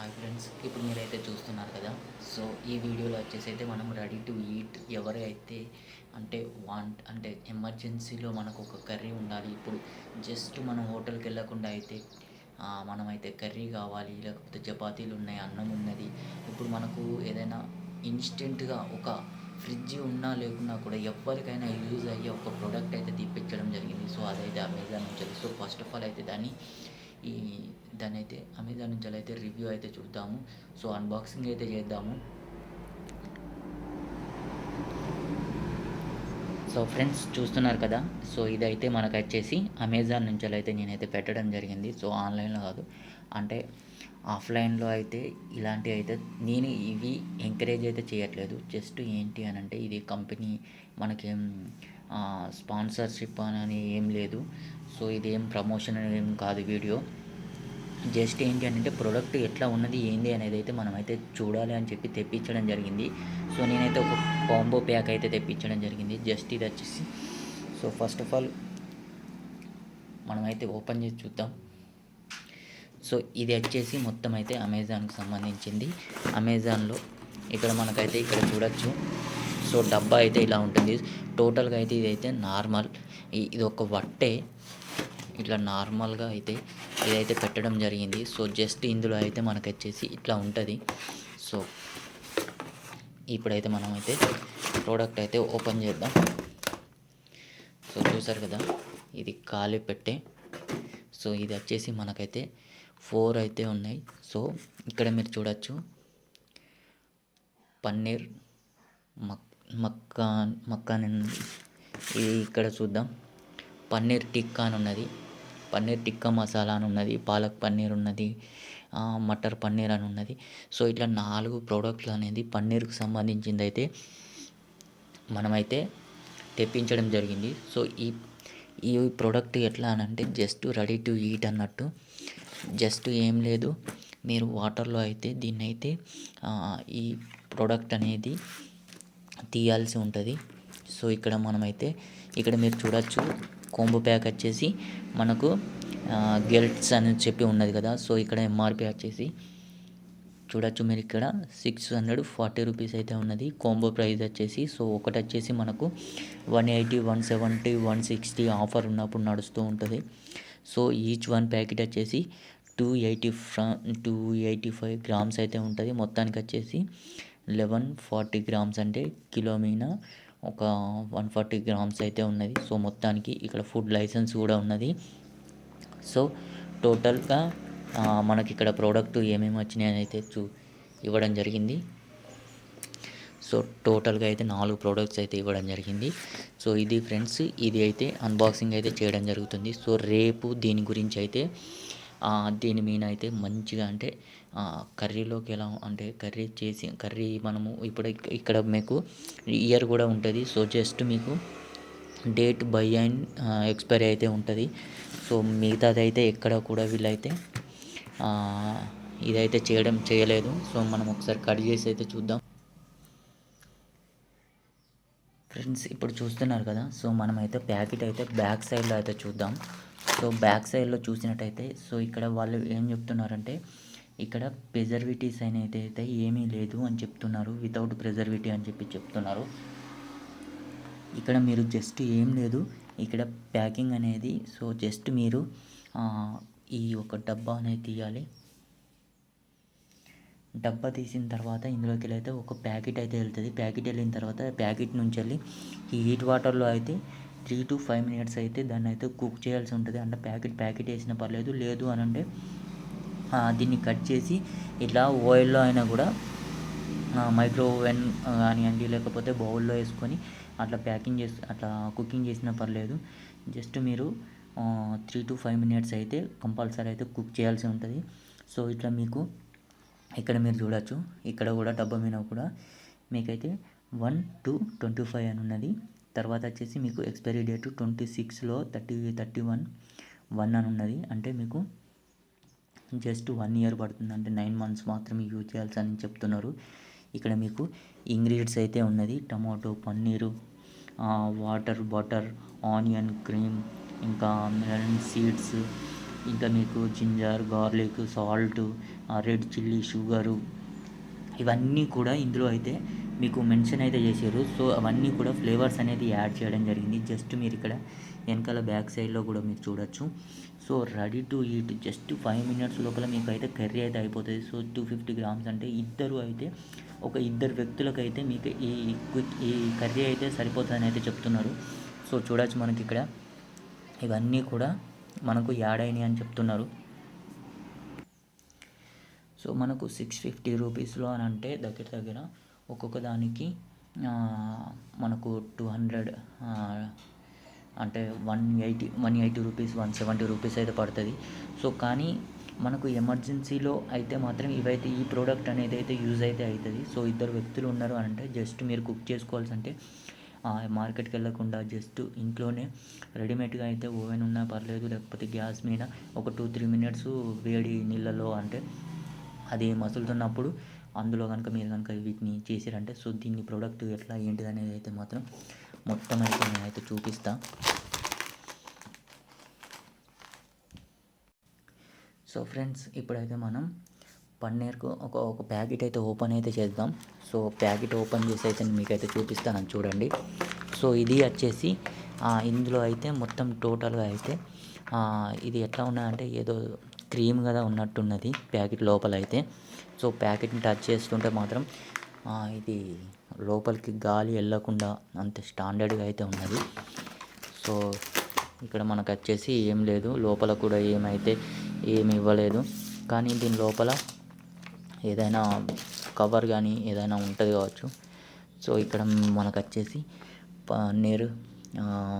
Hi friends, ఇప్పుడు మీరైతే చూస్తున్నారు కదా. సో ఈ వీడియోలో వచ్చేసి అయితే మనం రెడీ టు ఈట్ ఎవరైతే అంటే అంటే ఎమర్జెన్సీలో మనకు ఒక కర్రీ ఉండాలి. ఇప్పుడు జస్ట్ మనం హోటల్కి వెళ్ళకుండా అయితే మనమైతే కర్రీ కావాలి, లేకపోతే చపాతీలు ఉన్నాయి, అన్నం ఉన్నది. ఇప్పుడు మనకు ఏదైనా ఇన్స్టెంట్గా ఒక ఫ్రిడ్జ్ ఉన్నా లేకున్నా కూడా ఎవరికైనా యూజ్ అయ్యే ఒక ప్రోడక్ట్ అయితే తెప్పించడం జరిగింది. సో అదైతే అమెజాన్ నుంచి. సో ఫస్ట్ ఆఫ్ ఆల్ అయితే ఈ దాన్నైతే అమెజాన్ నుంచి అయితే రివ్యూ అయితే చూద్దాము. సో అన్బాక్సింగ్ అయితే చేద్దాము. సో ఫ్రెండ్స్ చూస్తున్నారు కదా. సో ఇదైతే మనకు వచ్చేసి అమెజాన్ నుంచి అయితే నేనైతే పెట్టడం జరిగింది. సో ఆన్లైన్లో కాదు, అంటే ఆఫ్లైన్లో అయితే ఇలాంటివి అయితే నేను ఇవి ఎంకరేజ్ అయితే చేయట్లేదు. జస్ట్ ఏంటి అని అంటే ఇది కంపెనీ మనకేం స్పాన్సర్షిప్ అని ఏం లేదు. సో ఇదేం ప్రమోషన్ ఏం కాదు వీడియో. జస్ట్ ఏంటి అని అంటే ప్రోడక్ట్ ఎట్లా ఉన్నది ఏంది అనేది అయితే మనమైతే చూడాలి అని చెప్పి తెప్పించడం జరిగింది. సో నేనైతే ఒక కాంబో ప్యాక్ అయితే తెప్పించడం జరిగింది. జస్ట్ ఇది వచ్చేసి సో ఫస్ట్ ఆఫ్ ఆల్ మనమైతే ఓపెన్ చేసి చూద్దాం. సో ఇది వచ్చేసి మొత్తం అయితే అమెజాన్కి సంబంధించింది. అమెజాన్లో ఇక్కడ మనకైతే ఇక్కడ చూడొచ్చు. సో డబ్బా అయితే ఇలా ఉంటుంది. టోటల్గా అయితే ఇదైతే నార్మల్, ఇది ఒక వట్టే ఇట్లా నార్మల్గా అయితే ఇదైతే పెట్టడం జరిగింది. సో జస్ట్ ఇందులో అయితే మనకు వచ్చేసి ఇట్లా ఉంటుంది. సో ఇప్పుడైతే మనమైతే ప్రోడక్ట్ అయితే ఓపెన్ చేద్దాం. సో చూసారు కదా, ఇది ఖాళీ పెట్టే. సో ఇది వచ్చేసి మనకైతే 4 అయితే ఉన్నాయి. సో ఇక్కడ మీరు చూడొచ్చు పన్నీర్ మక్కాన్ ఇది ఇక్కడ చూద్దాం. పన్నీర్ టిక్కా అని ఉన్నది, పన్నీర్ టిక్కా మసాలా అని ఉన్నది, పాలక్ పన్నీర్ ఉన్నది, మటర్ పన్నీర్ అని ఉన్నది. సో ఇట్లా 4 ప్రోడక్ట్లు అనేది పన్నీర్కి సంబంధించింది అయితే మనమైతే తెప్పించడం జరిగింది. సో ఈ ప్రోడక్ట్ ఎట్లా అని అంటే జస్ట్ రెడీ టు ఈట్ అన్నట్టు. జస్ట్ ఏం లేదు, మీరు వాటర్లో అయితే దీన్ని అయితే ఈ ప్రోడక్ట్ అనేది తీయాల్సి ఉంటుంది. సో ఇక్కడ మనమైతే ఇక్కడ మీరు చూడొచ్చు కాంబో ప్యాక్ వచ్చేసి మనకు గెల్ట్స్ అని చెప్పి ఉన్నది కదా. సో ఇక్కడ ఎంఆర్పి వచ్చేసి చూడొచ్చు మీరు ఇక్కడ 640 రూపీస్ అయితే ఉన్నది. కాంబో ప్రైస్ వచ్చేసి సో ఒకటి వచ్చేసి మనకు 180, 170, 160 ఆఫర్ ఉన్నప్పుడు నడుస్తూ ఉంటుంది. సో ఈచ్ వన్ ప్యాకెట్ వచ్చేసి 285 గ్రామ్స్ అయితే ఉంటుంది. మొత్తానికి వచ్చేసి 1140 గ్రామ్స్ అంటే కిలో మీద ఒక 140 గ్రామ్స్ అయితే ఉన్నది. సో మొత్తానికి ఇక్కడ ఫుడ్ లైసెన్స్ కూడా ఉన్నది. సో టోటల్గా మనకి ఇక్కడ ప్రోడక్ట్ ఏమేమి వచ్చినాయని అయితే ఇవ్వడం జరిగింది. సో టోటల్గా అయితే 4 ప్రోడక్ట్స్ అయితే ఇవ్వడం జరిగింది. సో ఇది ఫ్రెండ్స్, ఇది అయితే అన్బాక్సింగ్ అయితే చేయడం జరుగుతుంది. సో రేపు దీని గురించి అయితే దీని మీద అయితే మంచిగా అంటే కర్రీలోకి ఎలా అంటే కర్రీ మనము ఇప్పుడు ఇక్కడ మీకు ఇయర్ కూడా ఉంటుంది. సో జస్ట్ మీకు డేట్ బై అండ్ ఎక్స్పైరీ అయితే ఉంటుంది. సో మిగతాది అయితే ఎక్కడ కూడా వీళ్ళైతే ఇదైతే చేయలేదు. సో మనం ఒకసారి కట్ చేసి అయితే చూద్దాం. ఫ్రెండ్స్ ఇప్పుడు చూస్తున్నారు కదా. సో మనమైతే ప్యాకెట్ అయితే బ్యాక్ సైడ్లో అయితే చూద్దాం. సో బ్యాక్ సైడ్లో చూసినట్టయితే సో ఇక్కడ వాళ్ళు ఏం చెప్తున్నారంటే ఇక్కడ ప్రిజర్వేటివ్స్ అనేది అయితే ఏమీ లేదు అని చెప్తున్నారు. వితౌట్ ప్రిజర్వేటివ్ అని చెప్పి చెప్తున్నారు. ఇక్కడ మీరు జస్ట్ ఏం లేదు, ఇక్కడ ప్యాకింగ్ అనేది సో జస్ట్ మీరు ఈ ఒక డబ్బా అనేది తీయాలి. డబ్బా తీసిన తర్వాత ఇందులోకి వెళ్ళి ఒక ప్యాకెట్ అయితే వెళ్తుంది. ప్యాకెట్ వెళ్ళిన తర్వాత ప్యాకెట్ నుంచి వెళ్ళి ఈ హీట్ వాటర్లో అయితే 3 to 5 minutes అయితే దాన్ని అయితే కుక్ చేయాల్సి ఉంటుంది. అంటే ప్యాకెట్ వేసిన పర్లేదు, లేదు అని అంటే దీన్ని కట్ చేసి ఇట్లా ఆయిల్లో అయినా కూడా మైక్రోవేవ్ కానివ్వండి, లేకపోతే బౌల్లో వేసుకొని అట్లా అట్లా కుకింగ్ చేసినా పర్లేదు. జస్ట్ మీరు 3 to 5 minutes అయితే కంపల్సరీ అయితే కుక్ చేయాల్సి ఉంటుంది. సో ఇట్లా మీకు ఇక్కడ మీరు చూడొచ్చు, ఇక్కడ కూడా డబ్బా మీద కూడా మీకైతే 1 to 25 అని ఉన్నది. తర్వాత వచ్చేసి మీకు ఎక్స్పైరీ డేట్ 26లో 31/1 అని ఉన్నది. అంటే మీకు జస్ట్ 1 year పడుతుంది, అంటే 9 months మాత్రమే యూజ్ చేయాల్సి అని చెప్తున్నారు. ఇక్కడ మీకు ఇంగ్రీడియంట్స్ అయితే ఉన్నది. Tomato, paneer, water, butter, onion, cream, ఇంకా మెలన్ సీడ్స్, ఇంకా మీకు ginger, garlic, salt, red chilli, sugar, ఇవన్నీ కూడా ఇందులో అయితే మీకు మెన్షన్ అయితే చేశారు. సో అవన్నీ కూడా ఫ్లేవర్స్ అనేది యాడ్ చేయడం జరిగింది. జస్ట్ మీరు ఇక్కడ వెనకాల బ్యాక్ సైడ్లో కూడా మీరు చూడొచ్చు. So ready to eat just 5 minutes లోపల మీకు అయితే కర్రీ అయితే అయిపోతుంది. సో 250 గ్రామ్స్ అంటే ఇద్దరు వ్యక్తులకైతే మీకు ఈ కర్రీ అయితే సరిపోతుందని అయితే చెప్తున్నారు. సో చూడొచ్చు మనకి ఇక్కడ ఇవన్నీ కూడా మనకు యాడ్ అయినాయి అని చెప్తున్నారు. సో మనకు 650 రూపీస్లో అని అంటే దగ్గర ఒక్కొక్క దానికి మనకు 200 అంటే 180 రూపీస్, 170 రూపీస్ అయితే పడుతుంది. సో కానీ మనకు ఎమర్జెన్సీలో అయితే మాత్రం ఈ ప్రోడక్ట్ అనేది అయితే యూజ్ అయితే అవుతుంది. సో ఇద్దరు వ్యక్తులు ఉన్నారు అంటే జస్ట్ మీరు కుక్ చేసుకోవాల్సి అంటే మార్కెట్కి వెళ్ళకుండా జస్ట్ ఇంట్లోనే రెడీమేడ్గా అయితే ఓవెన్ ఉన్నా పర్లేదు, లేకపోతే గ్యాస్ మీద ఒక 2-3 మినిట్స్ వేడి నీళ్ళలో అంటే అది మసులుతున్నప్పుడు అందులో కనుక మీరు కనుక వీటిని చేసారంటే సో దీన్ని ప్రోడక్ట్ ఎట్లా ఏంటిది అనేది అయితే మాత్రం మొత్తం అయితే నేనైతే చూపిస్తా. సో ఫ్రెండ్స్ ఇప్పుడైతే మనం పన్నీర్కు ఒక ప్యాకెట్ అయితే ఓపెన్ అయితే చేద్దాం. సో ప్యాకెట్ ఓపెన్ చేసి అయితే మీకైతే చూపిస్తాను చూడండి. సో ఇది వచ్చేసి ఇందులో అయితే మొత్తం టోటల్గా అయితే ఇది ఎట్లా ఉన్నదంటే ఏదో క్రీమ్ కదా ఉన్నట్టున్నది ప్యాకెట్ లోపల అయితే. సో ప్యాకెట్ని టచ్ చేస్తుంటే మాత్రం ఇది లోపలికి గాలి వెళ్ళకుండా అంత స్టాండర్డ్గా అయితే ఉన్నది. సో ఇక్కడ మనకు వచ్చేసి ఏం లేదు, లోపల కూడా ఏమి ఇవ్వలేదు. కానీ దీని లోపల ఏదైనా కవర్ కానీ ఏదైనా ఉంటుంది కావచ్చు. సో ఇక్కడ మనకు వచ్చేసి పన్నీర్